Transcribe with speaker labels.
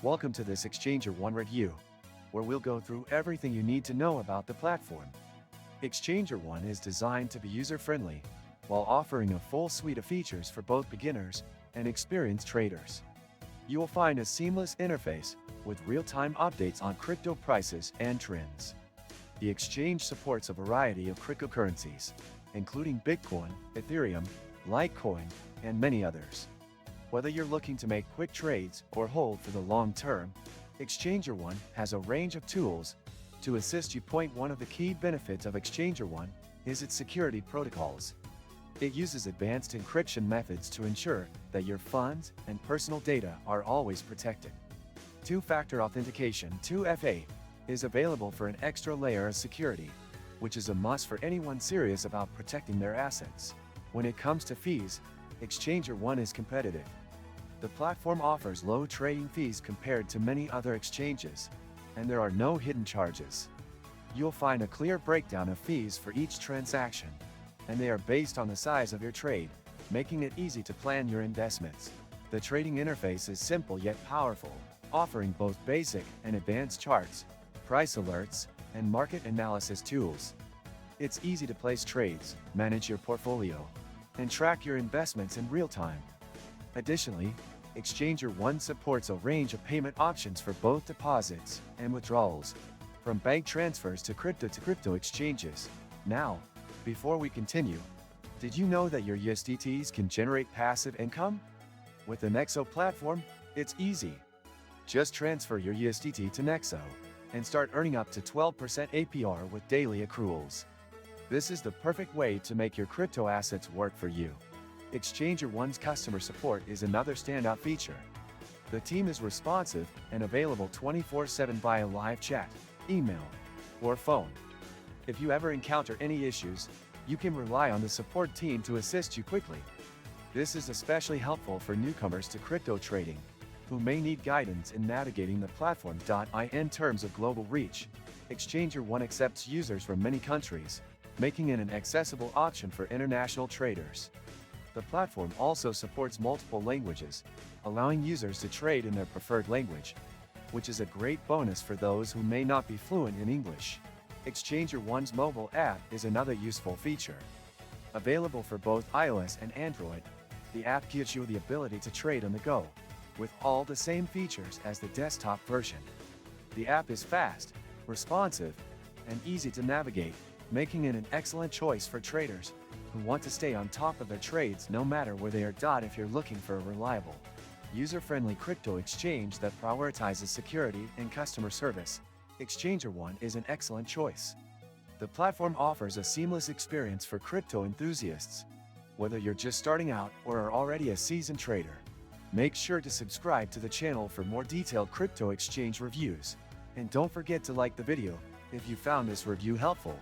Speaker 1: Welcome to this Exchanger1 review, where we'll go through everything you need to know about the platform. Exchanger1 is designed to be user-friendly, while offering a full suite of features for both beginners and experienced traders. You will find a seamless interface with real-time updates on crypto prices and trends. The exchange supports a variety of cryptocurrencies, including Bitcoin, Ethereum, Litecoin, and many others. Whether you're looking to make quick trades or hold for the long term, Exchanger1 has a range of tools to assist you. One of the key benefits of Exchanger1 is its security protocols. It uses advanced encryption methods to ensure that your funds and personal data are always protected. Two-factor authentication (2FA) is available for an extra layer of security, which is a must for anyone serious about protecting their assets. When it comes to fees, Exchanger1 is competitive. The platform offers low trading fees compared to many other exchanges, and there are no hidden charges. You'll find a clear breakdown of fees for each transaction, and they are based on the size of your trade, making it easy to plan your investments. The trading interface is simple yet powerful, offering both basic and advanced charts, price alerts, and market analysis tools. It's easy to place trades, manage your portfolio, and track your investments in real time. Additionally, Exchanger1 supports a range of payment options for both deposits and withdrawals, from bank transfers to crypto exchanges. Now, before we continue, did you know that your USDTs can generate passive income? With the Nexo platform, it's easy. Just transfer your USDT to Nexo and start earning up to 12% APR with daily accruals. This is the perfect way to make your crypto assets work for you. Exchanger1's customer support is another standout feature. The team is responsive and available 24/7 via live chat, email, or phone. If you ever encounter any issues, you can rely on the support team to assist you quickly. This is especially helpful for newcomers to crypto trading, who may need guidance in navigating the platform. In terms of global reach, Exchanger1 accepts users from many countries, making it an accessible option for international traders. The platform also supports multiple languages, allowing users to trade in their preferred language, which is a great bonus for those who may not be fluent in English. Exchanger1's mobile app is another useful feature. Available for both iOS and Android, the app gives you the ability to trade on the go, with all the same features as the desktop version. The app is fast, responsive, and easy to navigate, making it an excellent choice for traders who want to stay on top of their trades no matter where they are. If you're looking for a reliable, user-friendly crypto exchange that prioritizes security and customer service, Exchanger1 is an excellent choice. The platform offers a seamless experience for crypto enthusiasts, whether you're just starting out or are already a seasoned trader. Make sure to subscribe to the channel for more detailed crypto exchange reviews, and don't forget to like the video if you found this review helpful.